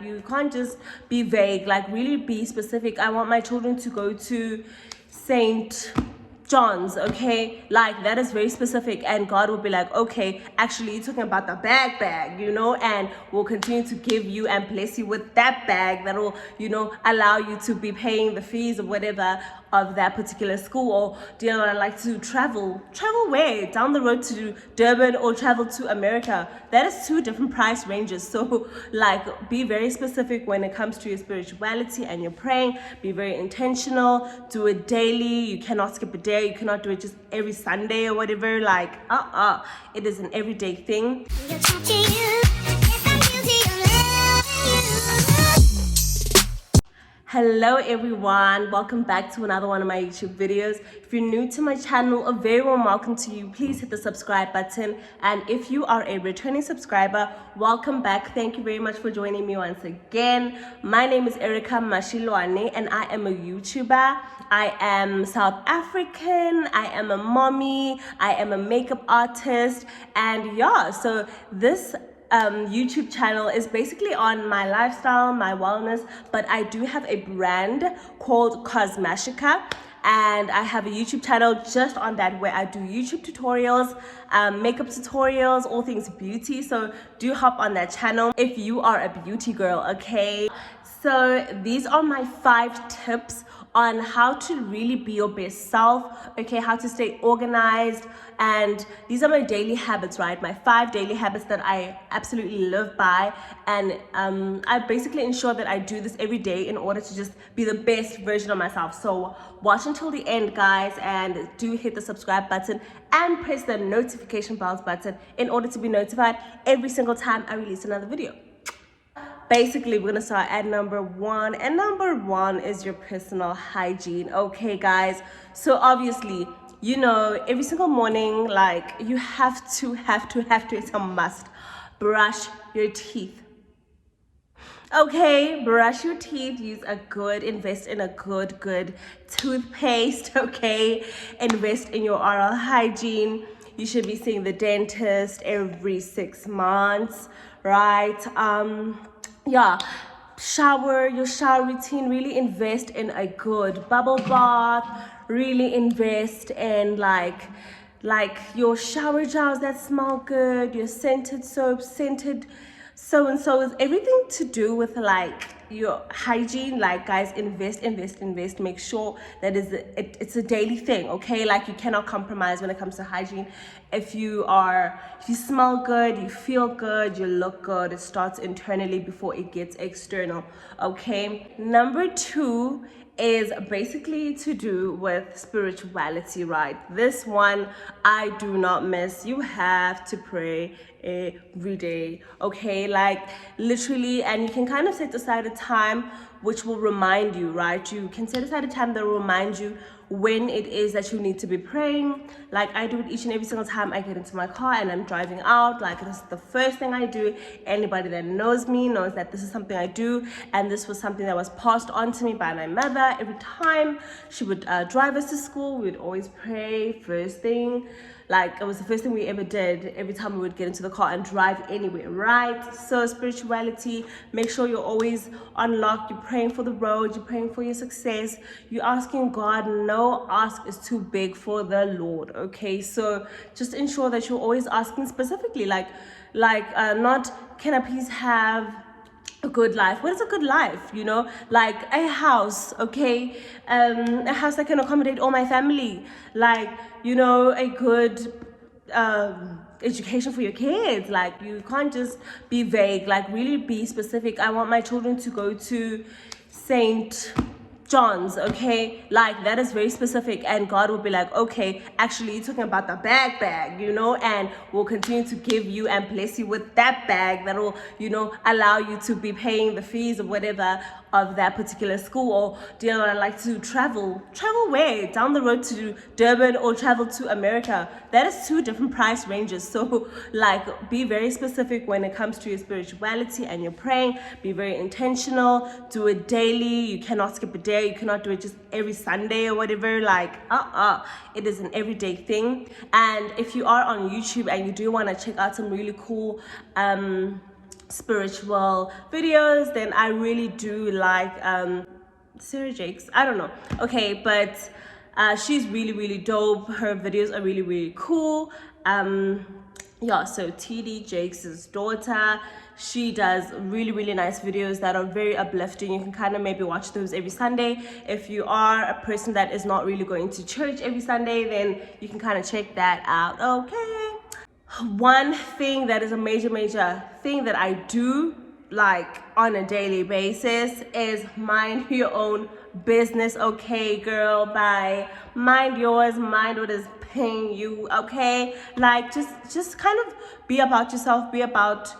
You can't just be vague, like really be specific. I want my children to go to St. John's, okay? Like that is very specific, and God will be like, okay, actually you're talking about the bag, and will continue to give you and bless you with that bag that will, allow you to be paying the fees or whatever of that particular school. Or do you know what I like to travel where? Down the road to Durban or travel to America. That is two different price ranges. So like be very specific when it comes to your spirituality and your praying. Be very intentional. Do it daily. You cannot skip a day. You cannot do it just every Sunday or whatever. Like it is an everyday thing. Hello everyone, welcome back to another one of my YouTube videos. If you're new to my channel, a very warm welcome to you. Please hit the subscribe button, and if you are a returning subscriber, welcome back. Thank you very much for joining me once again. My name is Erica Mashilwane and I am a YouTuber. I am South African, I am a mommy, I am a makeup artist, and yeah, so this YouTube channel is basically on my lifestyle, my wellness, but I do have a brand called Cosmasica, and I have a YouTube channel just on that where I do YouTube tutorials, makeup tutorials, all things beauty. So do hop on that channel if you are a beauty girl, okay? So these are my 5 tips on how to really be your best self, okay, how to stay organized. And these are my daily habits, right? My 5 daily habits that I absolutely live by, and I basically ensure that I do this every day in order to just be the best version of myself. So watch until the end, guys, and do hit the subscribe button and press the notification bells button in order to be notified every single time I release another video. Basically, we're gonna start at number 1, and number 1 is your personal hygiene. Okay, guys, so obviously, every single morning, like, you have to, it's a must, brush your teeth. Okay, brush your teeth, invest in a good toothpaste, okay? Invest in your oral hygiene. You should be seeing the dentist every 6 months, right? Yeah, your shower routine, really invest in a good bubble bath, really invest in like your shower gels that smell good, your scented soaps, scented so is everything to do with like your hygiene. Like, guys, invest, make sure that it's a daily thing, okay? Like, you cannot compromise when it comes to hygiene. If you smell good, you feel good, you look good, it starts internally before it gets external, okay? Number 2 is basically to do with spirituality, right? This one I do not miss. You have to pray every day, okay? Like, literally. And you can kind of set aside a time which will remind you, right? You can set aside a time that will remind you when it is that you need to be praying. Like, I do it each and every single time I get into my car and I'm driving out. Like, this is the first thing I do. Anybody that knows me knows that this is something I do, and this was something that was passed on to me by my mother. Every time she would drive us to school, we would always pray first thing. Like, it was the first thing we ever did every time we would get into the car and drive anywhere, right? So spirituality, make sure you're always on lock. You're praying for the road, you're praying for your success, you're asking God. No ask is too big for the Lord, okay? So just ensure that you're always asking specifically, like not, can I please have a good life? What is a good life? Like a house, okay? A house that can accommodate all my family. Like, a good education for your kids. Like, you can't just be vague, like really be specific. I want my children to go to St. John's, okay? Like, that is very specific, and God will be like, okay, actually you're talking about the bag, and will continue to give you and bless you with that bag that will, allow you to be paying the fees or whatever of that particular school. Or do you know what I like to travel where? Down the road to Durban or travel to America. That is two different price ranges. So like, be very specific when it comes to your spirituality and your praying. Be very intentional. Do it daily. You cannot skip a day. You cannot do it just every Sunday or whatever. Like, it is an everyday thing. And if you are on YouTube and you do want to check out some really cool spiritual videos, then I really do like Sarah Jakes. I don't know. Okay, but she's really, really dope. Her videos are really, really cool. Yeah, so TD Jakes' daughter, she does really, really nice videos that are very uplifting. You can kind of maybe watch those every Sunday. If you are a person that is not really going to church every Sunday, then you can kind of check that out. Okay. One thing that is a major thing that I do like on a daily basis is mind your own business. Okay, girl, bye. Mind yours, mind what is paying you. Okay, like just kind of be about yourself, be about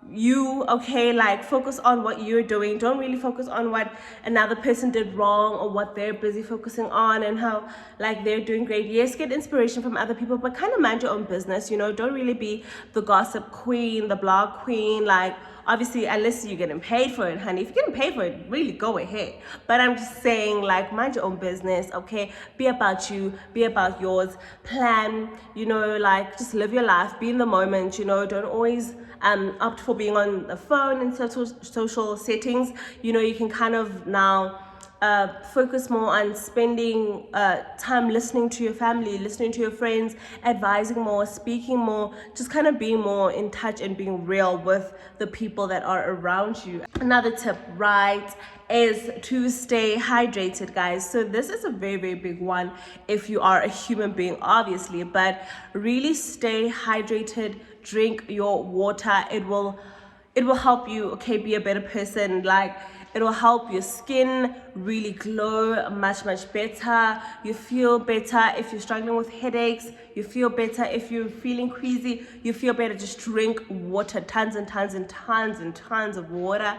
you. Okay, like focus on what you're doing. Don't really focus on what another person did wrong or what they're busy focusing on and how like they're doing great. Yes, get inspiration from other people, but kind of mind your own business. Don't really be the gossip queen, the blog queen. Like, obviously, unless you're getting paid for it, honey. If you're getting paid for it, really go ahead. But I'm just saying, like, mind your own business. Okay, be about you, be about yours. Plan, like, just live your life, be in the moment. Don't always opt for being on the phone and social settings. You can kind of now focus more on spending time listening to your family, listening to your friends, advising more, speaking more, just kind of being more in touch and being real with the people that are around you. Another tip, right, is to stay hydrated, guys. So this is a very, very big one if you are a human being, obviously, but really stay hydrated. Drink your water. It will help you, okay, be a better person. Like, it will help your skin really glow much better. You feel better if you're struggling with headaches. You feel better if you're feeling queasy. You feel better. Just drink water, tons and tons and tons and tons of water.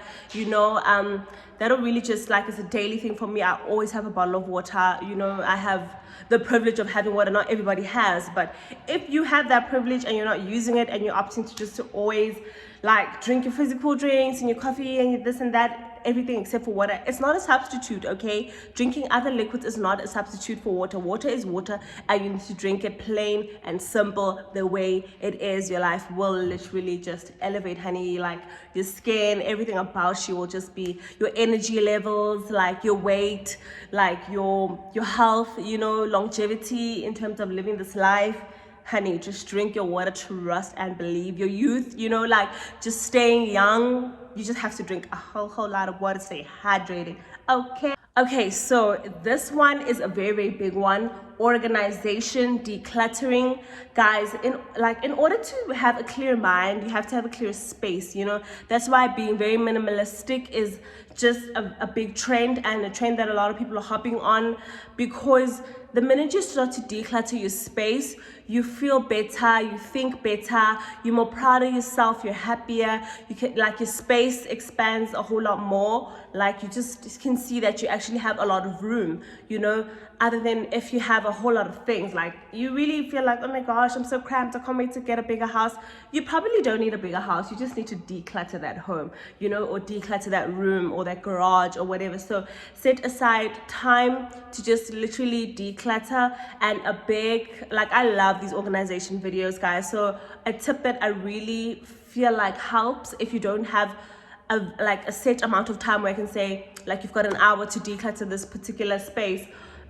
That'll really just, like, it's a daily thing for me. I always have a bottle of water. I have the privilege of having water. Not everybody has, but if you have that privilege and you're not using it and you're opting to always like drink your physical drinks and your coffee and your this and that, everything except for water, it's not a substitute. Okay, drinking other liquids is not a substitute for water. Water is water, and you need to drink it plain and simple the way it is. Your life will literally just elevate, honey. Like, your skin, everything about you will just be, your energy levels, like your weight, like your health, longevity in terms of living this life. Honey, just drink your water, trust and believe. Your youth, like just staying young, you just have to drink a whole lot of water, stay hydrated. Okay, so this one is a very, very big one. Organization, decluttering. Guys, in order to have a clear mind, you have to have a clear space. That's why being very minimalistic is just a big trend, and a trend that a lot of people are hopping on, because the minute you start to declutter your space, you feel better, you think better, you're more proud of yourself, you're happier, like, your space expands a whole lot more. Like, you just can see that you actually have a lot of room, other than if you have a whole lot of things. Like, you really feel like, oh my gosh, I'm so cramped, I can't wait to get a bigger house. You probably don't need a bigger house. You just need to declutter that home, or declutter that room or that garage or whatever. So set aside time to just literally declutter. And I love these organization videos, guys. So a tip that I really feel like helps if you don't have a set amount of time where I can say, like, you've got an hour to declutter this particular space.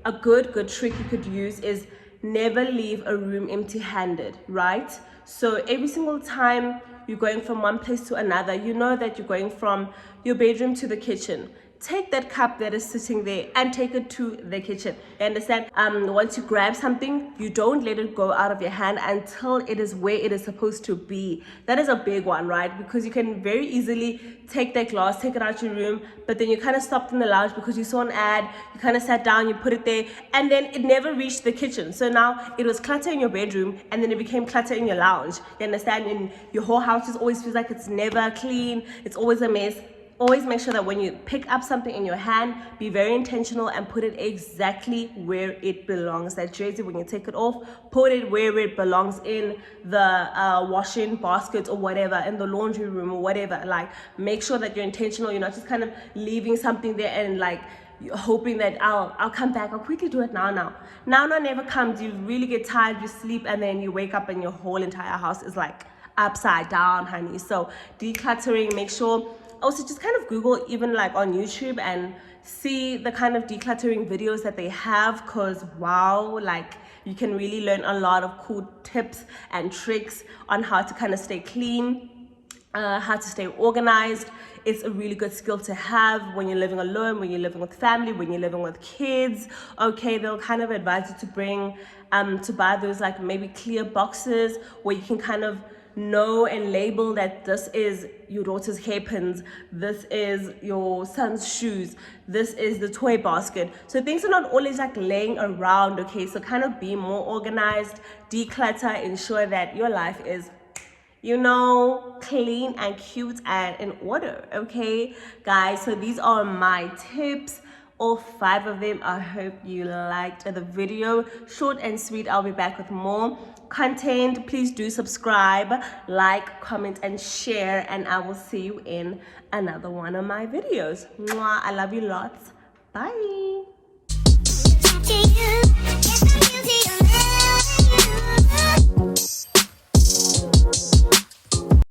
A good trick you could use is never leave a room empty-handed, right? So every single time you're going from one place to another, that you're going from your bedroom to the kitchen. Take that cup that is sitting there and take it to the kitchen. You understand? Once you grab something, you don't let it go out of your hand until it is where it is supposed to be. That is a big one, right? Because you can very easily take that glass, take it out your room, but then you kind of stopped in the lounge because you saw an ad, you kind of sat down, you put it there, and then it never reached the kitchen. So now it was clutter in your bedroom, and then it became clutter in your lounge. You understand? And your whole house just always feels like it's never clean, it's always a mess. Always make sure that when you pick up something in your hand, be very intentional and put it exactly where it belongs. That jersey, when you take it off, put it where it belongs, in the washing basket or whatever, in the laundry room or whatever. Like, make sure that you're intentional. You're not just kind of leaving something there and like you're hoping that I'll come back, I'll quickly do it now never comes. You really get tired, you sleep, and then you wake up and your whole entire house is like upside down, honey. So decluttering, make sure, also just kind of Google even like on YouTube and see the kind of decluttering videos that they have, because wow, like you can really learn a lot of cool tips and tricks on how to kind of stay clean, how to stay organized. It's a really good skill to have when you're living alone, when you're living with family, when you're living with kids. Okay, they'll kind of advise you to bring, to buy those like maybe clear boxes where you can kind of know and label that this is your daughter's hairpins, this is your son's shoes, this is the toy basket. So things are not always like laying around, okay? So kind of be more organized, declutter, ensure that your life is, you know, clean and cute and in order, okay guys? So these are my tips, all 5 of them. I hope you liked the video, short and sweet. I'll be back with more content. Please do subscribe, like, comment and share, and I will see you in another one of my videos. Mwah, I love you lots. Bye.